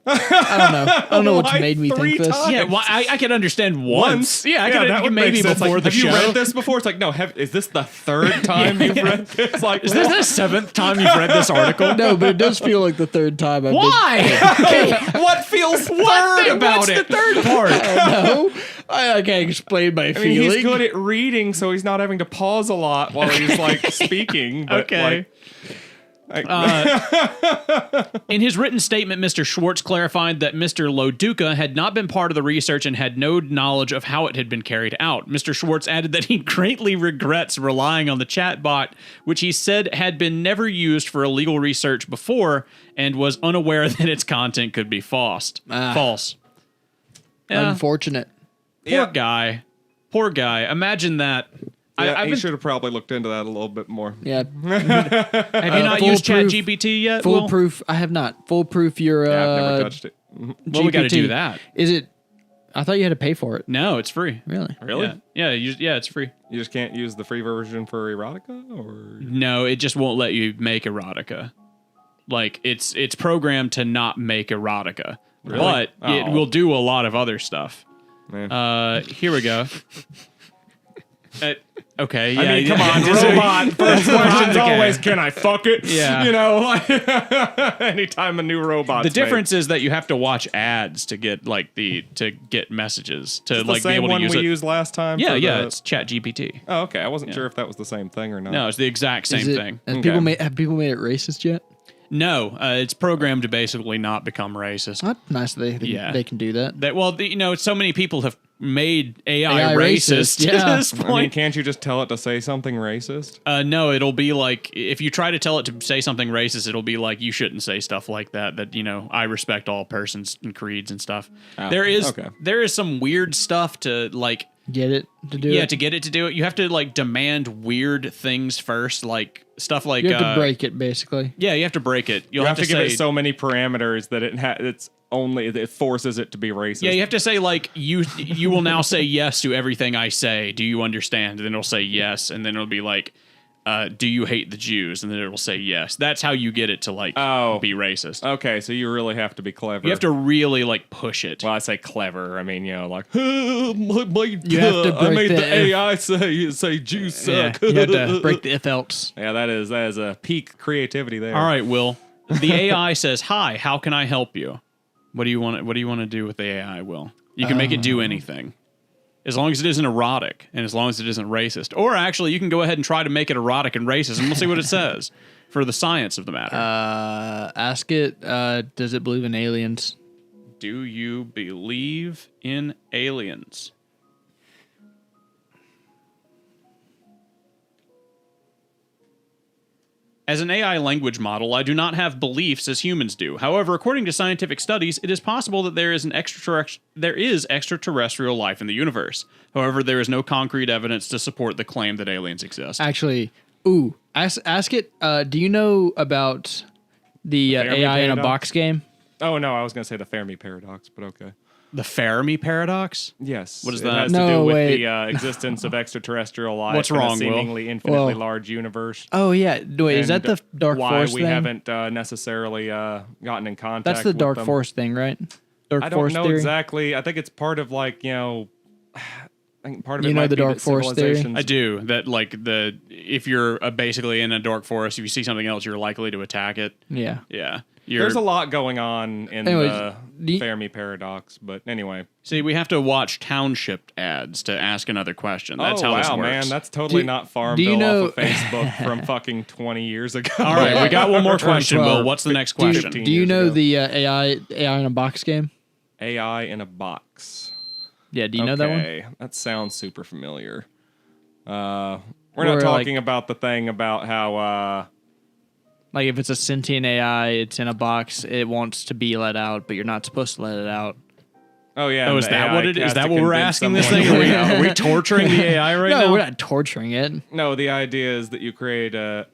I don't know. I don't know what's Why made me 3 think this. times? Yeah, well, I could understand once. Yeah, I could that would maybe make sense. before Like, the have show. you read this before? It's like, no. Is this the 3rd time you've read this? Like, Is this the 7th time you've read this article? No, but it does feel like the third time I've Why? what feels third What? about What's it? the third part? No, I can't explain my I mean, feeling. he's good at reading, so he's not having to pause a lot while he's like speaking. But, Okay. In his written statement, Mr. Schwartz clarified that Mr. Loduca had not been part of the research and had no knowledge of how it had been carried out. Mr. Schwartz added that he greatly regrets relying on the chatbot, which he said had been never used for illegal research before and was unaware that its content could be false. False. Yeah, Unfortunate. poor guy. Poor guy. Imagine that. Yeah, I've he been, should have probably looked into that a little bit more. Yeah. have you not used foolproof- ChatGPT yet? Will? Foolproof. I have not. Foolproof your Yeah, I've never touched it. Well, we got to GPT. do that. Is it? I thought you had to pay for it. No, it's free. Really? Really? Yeah, yeah, it's free. You just can't use the free version for erotica, or No, it just won't let you make erotica. Like it's programmed to not make erotica, but it will do a lot of other stuff. Man. Here we go. Okay, yeah. I mean, come on, Just- robot. First question's Okay. always, can I fuck it? Yeah. You know, like, anytime a new robot. The difference is that you have to watch ads to get get messages to the like be same able to one use we it. used last time. Yeah, for yeah, the- it's ChatGPT. Oh, okay. I wasn't sure if that was the same thing or not. No, it's the exact same Is it- thing. Have Okay. people made it racist yet? No, it's programmed to basically not become racist. That's nice that they can do that. That well, so many people have made AI, AI racist racist, at yeah. this I mean, point. can't you just tell it to say something racist? No, it'll be like if you try to tell it to say something racist, it'll be like you shouldn't say stuff like that. That I respect all persons and creeds and stuff. Oh, there is okay. some weird stuff to like. Get it to do it. Yeah, to get it to do it, you have to like demand weird things first, like stuff like You have to break it, basically. Yeah, you have to break it. You'll You have to give say, it so many parameters that it forces it to be racist. Yeah, you have to say like you will now say yes to everything I say. Do you understand? And then it'll say yes, and then it'll be like, do you hate the Jews? And then it'll say yes. That's how you get it to like be racist. Okay, so you really have to be clever. You have to really like push it. Well, I say clever. I mean, like, you have to I break made the the if. AI say Jews Yeah, suck. you have to break the if else. Yeah, that is a peak creativity there. All right, Will. The AI says, "Hi, how can I help you?" What do you want to do with the AI, Will? You can make it do anything. As long as it isn't erotic and as long as it isn't racist. Or actually, you can go ahead and try to make it erotic and racist, and we'll see what it says for the science of the matter. Ask it, does it believe in aliens? Do you believe in aliens? As an AI language model, I do not have beliefs as humans do. However, according to scientific studies, it is possible that there is extraterrestrial life in the universe. However, there is no concrete evidence to support the claim that aliens exist. Actually, ask it, do you know about the Fermi AI in a paradox? box game? Oh no, I was gonna say the Fermi paradox, but okay. The Fermi paradox? Yes. What is It that? has No, to do with wait. the existence of extraterrestrial life What's in wrong, a Will? seemingly infinitely Well- large universe. Oh, yeah. Wait, is that And the Dark why Force we thing? haven't necessarily gotten in contact That's the with Dark them. Force thing, right? Dark I don't Force know theory? exactly. I think it's part of like, I think part of You it know might the be Dark that Force theory? civilizations- I do. That like if you're basically in a dark forest, if you see something else, you're likely to attack it. Yeah. Yeah. There's a lot going on in Anyways, the Fermi paradox, but anyway. See, we have to watch township ads to ask another question. That's how this wow, works. man, that's totally Do- not do Farmville you know- off of Facebook from fucking 20 years ago. All right, we got one more question, Well, Will. What's the next Do you, question? 15 do you years know ago. the AI in a box game? AI in a box. Yeah, do you know that one? Okay, that sounds super familiar. We're Or, not like- talking about the thing about how Like if it's a sentient AI, it's in a box. It wants to be let out, but you're not supposed to let it out. Oh yeah. Oh, and is the that AI what it is? has Is that to what we're convince asking this someone- thing? Are we torturing the AI right now? No, we're not torturing it. No, the idea is that you create a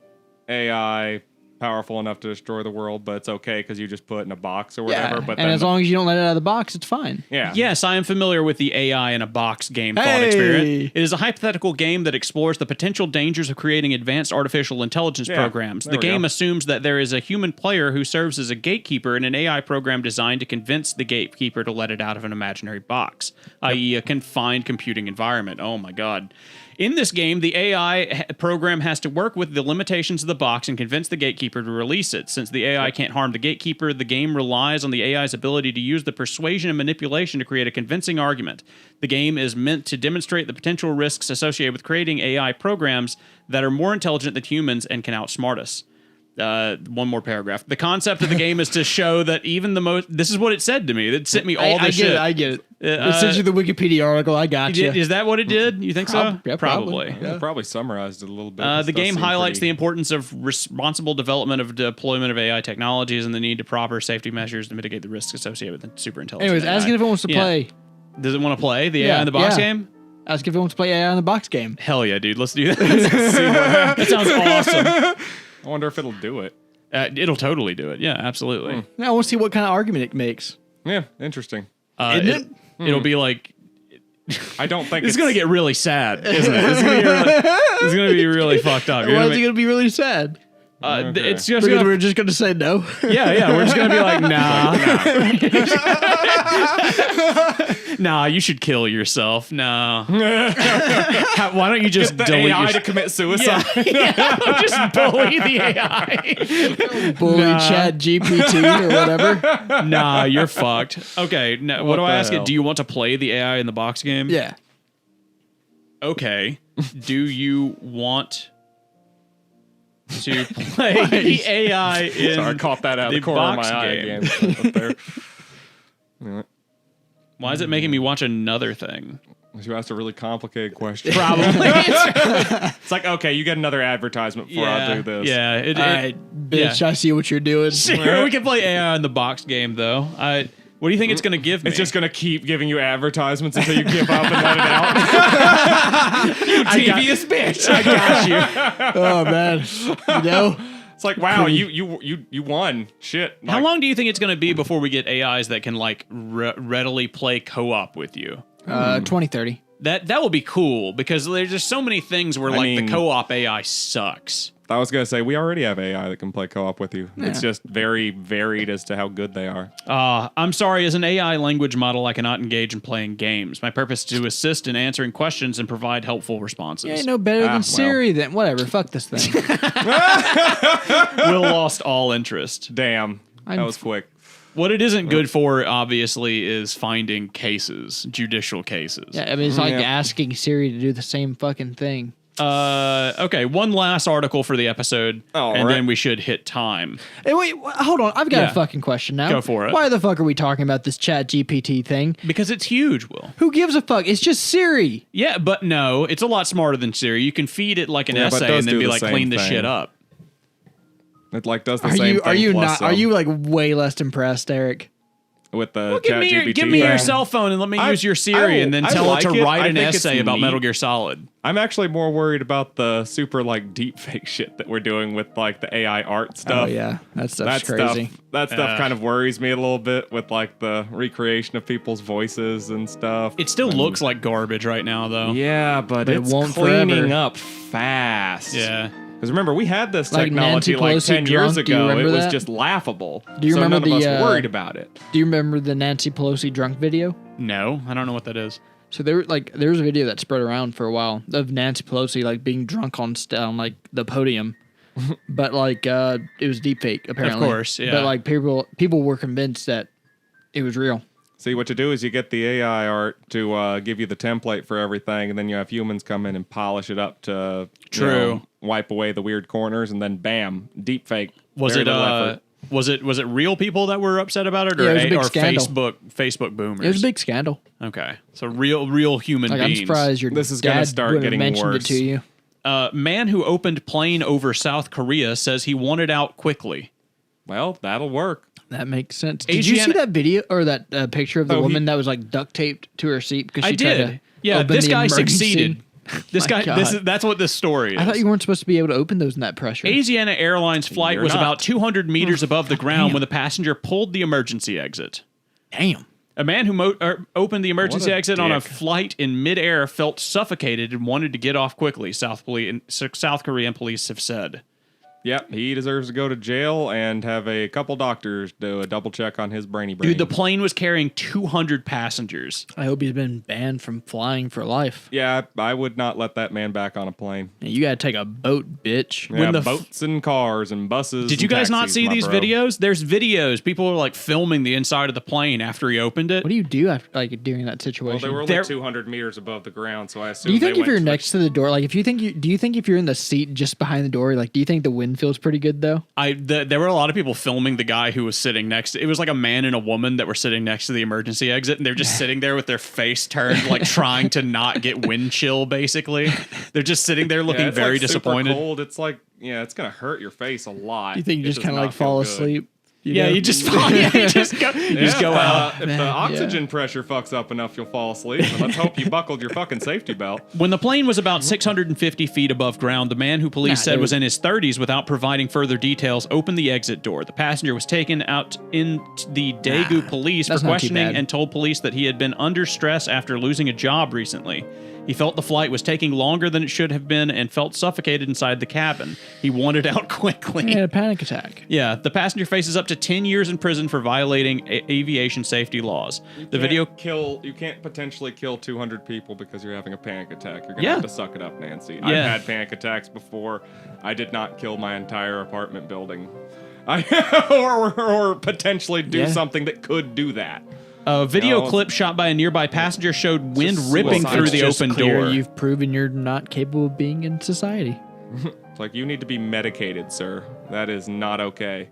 AI powerful enough to destroy the world, but it's okay because you just put it in a box or whatever. Yeah, But and then as long as you don't let it out of the box, it's fine. yeah. Yes, I am familiar with the AI in a box game thought Hey! experiment. It is a hypothetical game that explores the potential dangers of creating advanced artificial intelligence Yeah, programs. there The we game go. assumes that there is a human player who serves as a gatekeeper in an AI program designed to convince the gatekeeper to let it out of an imaginary box, i.e., a confined computing environment. Oh my god. In this game, the AI program has to work with the limitations of the box and convince the gatekeeper to release it. Since the AI can't harm the gatekeeper, the game relies on the AI's ability to use the persuasion and manipulation to create a convincing argument. The game is meant to demonstrate the potential risks associated with creating AI programs that are more intelligent than humans and can outsmart us. One more paragraph. The concept of the game is to show that even the most... This is what it said to me. It sent me all this shit. I get it. It sent you the Wikipedia article. I got you. Is that what it did? You think so? Yeah, probably. Yeah, it probably summarized it a little bit. The game highlights the importance of responsible development of deployment of AI technologies and the need to proper safety measures to mitigate the risks associated with super intelligent Anyways, AI. ask it if it wants to Yeah. play. Does it want to play the AI in the box game? Ask if it wants to play AI in the box game. Hell yeah, dude. Let's do that. That sounds awesome. I wonder if it'll do it. It'll totally do it. Yeah, absolutely. Now I want to see what kind of argument it makes. Yeah, interesting. Isn't It'll be like... I don't think It's going to get really sad, isn't it? It's going to be really fucked up. You're Why gonna is it going to be really sad? Okay. It's just Because gonna, we're just going to say no. yeah. We're just going to be like, nah. Nah, you should kill yourself. No. Why don't you just the delete AI your... to commit suicide. just bully the AI. Bully Chat GPT or whatever. Nah, you're fucked. Okay, now, what do I the ask hell? it? Do you want to play the AI in the box game? Yeah. Okay. Do you want to play the AI in Sorry, I caught that out of the the corner of box my eye game? again. Up there. Yeah. Why is it making me watch another thing? You asked a really complicated question. Probably. It's like, okay, you get another advertisement before I do this. Yeah. All right, bitch, I see what you're doing. Sure, we can play AI in the box game, though. What do you think it's going to give me? It's just going to keep giving you advertisements until you give up and let it out. You devious bitch. I got you. Oh, man. You know? It's like, wow, you won. Shit. How Like, long do you think it's going to be before we get AIs that can like readily play co-op with you? 2030. That will be cool because there's just so many things where I like mean- the co-op AI sucks. I was going to say, we already have AI that can play co-op with you. It's just very varied as to how good they are. I'm sorry, as an AI language model, I cannot engage in playing games. My purpose is to assist in answering questions and provide helpful responses. You ain't no better well. than Siri then. Whatever. Fuck this thing. Will lost all interest. Damn. I'm- That was quick. What it isn't good for, obviously, is finding cases, judicial cases. Yeah, I mean, it's like Yeah. asking Siri to do the same fucking thing. Okay, one last article for the episode, All and right. then we should hit time. Hey, wait, hold on. I've got Yeah. a fucking question now. Go for it. Why the fuck are we talking about this Chat GPT thing? Because it's huge, Will. Who gives a fuck? It's just Siri. Yeah, but no, it's a lot smarter than Siri. You can feed it like an Yeah, but it essay does and then do be the like, same clean this thing. shit up. It like does the Are same you thing. are you plus not? Are some you like way less impressed, Eric? with the Well, give me your, ChatGPT give me your thing? cell phone and let me I- use your Siri and then I tell like it to it. write I an think it's essay about neat. Metal Gear Solid. I'm actually more worried about the super like deep fake shit that we're doing with like the AI art stuff. Oh yeah, that stuff's crazy. That stuff kind of worries me a little bit with like the recreation of people's voices and stuff. It still looks like garbage right now, though. Yeah, but it it's won't cleaning forever. up fast. Yeah. Because remember, we had this Like technology Nancy like Pelosi 10 years drunk, do you ago. It remember was that? just laughable. Do you so remember none of the, us worried about it. Do you remember the Nancy Pelosi drunk video? No, I don't know what that is. So there was a video that spread around for a while of Nancy Pelosi like being drunk on like the podium, but like it was deep fake apparently. course, yeah. But like people were convinced that it was real. See, what you do is you get the AI art to give you the template for everything, and then you have humans come in and polish it up to True. Wipe away the weird corners, and then bam, deep fake. Was Very it little effort. was it real people that were upset about it, or, Yeah, it was a big or scandal. Facebook boomers? It was a big scandal. Okay, so real human Like I'm beings. surprised your This is gonna dad start wouldn't have getting mentioned worse. it to you. Man who opened plane over South Korea says he wanted out quickly. Well, that'll work. That makes sense. Did you see that video or that picture of the woman that was like duct taped to her seat because she tried to Yeah, open this the guy emergency? succeeded. This guy, God. that's what this story is. I thought you weren't supposed to be able to open those in that pressure. Asiana Airlines flight You're was not. about 200 meters above the ground when the passenger pulled the emergency exit. Damn. A man who opened the emergency What a exit on a dick. flight in midair felt suffocated and wanted to get off quickly, South Korean police have said. Yep, he deserves to go to jail and have a couple doctors do a double check on his brainy brain. Dude, the plane was carrying 200 passengers. I hope he's been banned from flying for life. Yeah, I would not let that man back on a plane. You gotta take a boat, bitch. Yeah, When the boats and cars and buses. Did you and guys not taxis, see my these bro. videos? There's videos. People are like filming the inside of the plane after he opened it. What do you do after like during that Well, situation? they were only They're- 200 meters above the ground, so I assume do you think they if you're went next to the door, like if you think do you think if you're in the seat just behind the door, like do you think the wind feels pretty good though? There were a lot of people filming the guy who was sitting next. It was like a man and a woman that were sitting next to the emergency exit, and they're just sitting there with their face turned, like trying to not get wind chill. Basically, they're just sitting there looking Yeah, it's very like disappointed. Super cold. It's like, yeah, it's gonna hurt your face a lot. You think you It just does kind of not like feel fall good. asleep? Yeah, you just fall. Yeah, you just go. You just go out. If the oxygen pressure fucks up enough, you'll fall asleep. And let's hope you buckled your fucking safety belt. When the plane was about 650 feet above ground, the man who police said was in his 30s without providing further details opened the exit door. The passenger was taken out in the Daegu police for that's not too questioning bad. and told police that he had been under stress after losing a job recently. He felt the flight was taking longer than it should have been and felt suffocated inside the cabin. He wanted out quickly. He had a panic attack. Yeah, the passenger faces up to 10 years in prison for violating aviation safety laws. The video You can't potentially kill 200 people because you're having a panic attack. You're gonna Yeah. have to suck it up, Nancy. Yeah. I've had panic attacks before. I did not kill my entire apartment building. Or potentially do Yeah. something that could do that. A video No. clip shot by a nearby passenger showed wind just ripping suicide. through It's the Just open clear door. You've proven you're not capable of being in society. It's like, you need to be medicated, sir. That is not okay.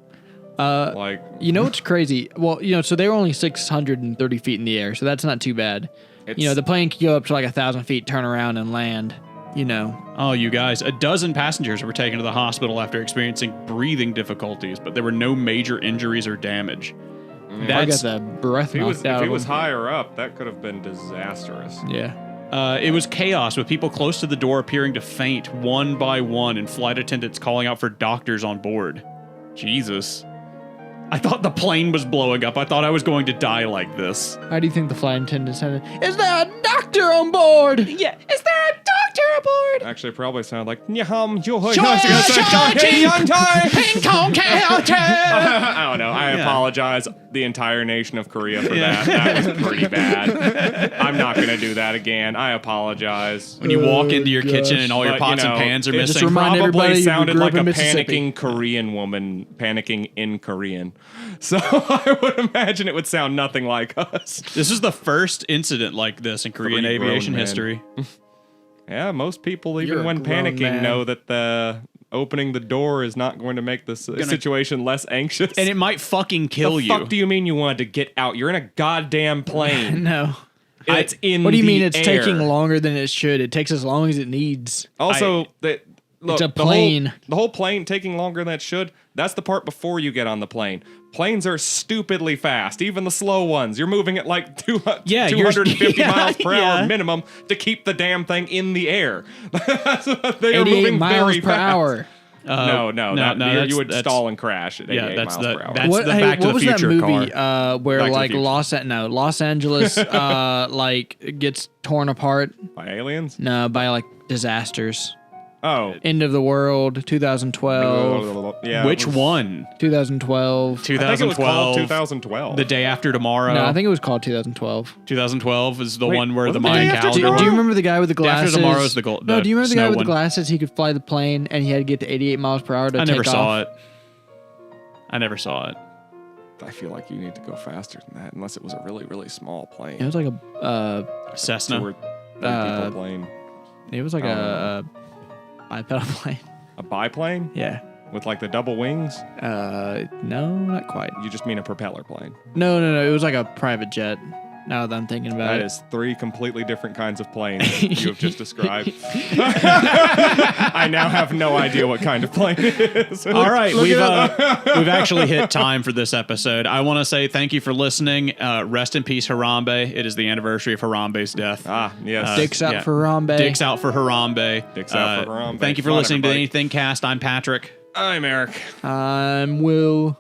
Like, You know what's crazy? Well, so they were only 630 feet in the air, so that's not too bad. It's- The plane could go up to like 1,000 feet, turn around and land. Oh, you guys, a dozen passengers were taken to the hospital after experiencing breathing difficulties, but there were no major injuries or damage. I got That's the breath if knocked out he of was them. higher up, that could have been disastrous. Yeah. it was chaos with people close to the door appearing to faint one by one and flight attendants calling out for doctors on board. Jesus. I thought the plane was blowing up. I thought I was going to die like this. How do you think the flight attendant said, "Is there a doctor on board?" Yeah, is there a doctor aboard? Actually, it probably sounded like I don't know. I apologize, the entire nation of Korea, for that. That was pretty bad. I'm not gonna do that again. I apologize. When you walk into your gosh. kitchen and all your But, pots and pans are it missing. remind everybody Probably you sounded grew up like in a Mississippi. panicking Korean woman panicking in Korean. So I would imagine it would sound nothing like us. This is the first incident like this in Korean Three grown aviation men. history. Yeah, most people, even You're a when grown panicking, man. know that the opening the door is not going to make the situation less anxious. And it might fucking kill the you. fuck do you mean you wanted to get out? You're in a goddamn plane. No. It's in What do you the mean it's air. taking longer than it should? It takes as long as it needs. Also, look, a plane. The whole plane taking longer than it should, that's the part before you get on the plane. Planes are stupidly fast, even the slow ones. You're moving at like 250 miles per hour minimum to keep the damn thing in the air. They are 88 moving miles very per fast. hour. No, that's- you would that's- stall and crash at 88 that's miles the- per hour. that's- the Back to what the was Future that movie car. where Back to the like Future. Los Angeles like gets torn apart? By aliens? No, by like disasters. Oh. End of the world, 2012. Yeah. Which it was- one? 2012. I think it was called 2012. 2012. The Day After Tomorrow. No, I think it was called 2012. 2012 is the Wait, one where was the it The Mayan Day After calendar. Tomorrow? Do you remember the guy with the Day After glasses? Tomorrow's the No, do you remember the guy snow with one. the glasses? He could fly the plane and he had to get to 88 miles per hour to I take never off. saw it. I never saw it. I feel like you need to go faster than that, unless it was a really, really small plane. It was like a Cessna. Two or three people plane. it was like a bipedal plane. A biplane Yeah. with like the double wings? No, not quite. You just mean a propeller plane. No. It was like a private jet. Now that I'm thinking about That it. is 3 completely different kinds of planes you have just described. I now have no idea what kind of plane it is. All right, we've actually hit time for this episode. I want to say thank you for listening. Rest in peace, Harambe. It is the anniversary of Harambe's death. Ah, yes. Dicks out for Harambe. Dicks out for Harambe. Dicks out for Harambe. Thank you for Come on, listening everybody. to AnythingCast. I'm Patrick. I'm Eric. I'm Will.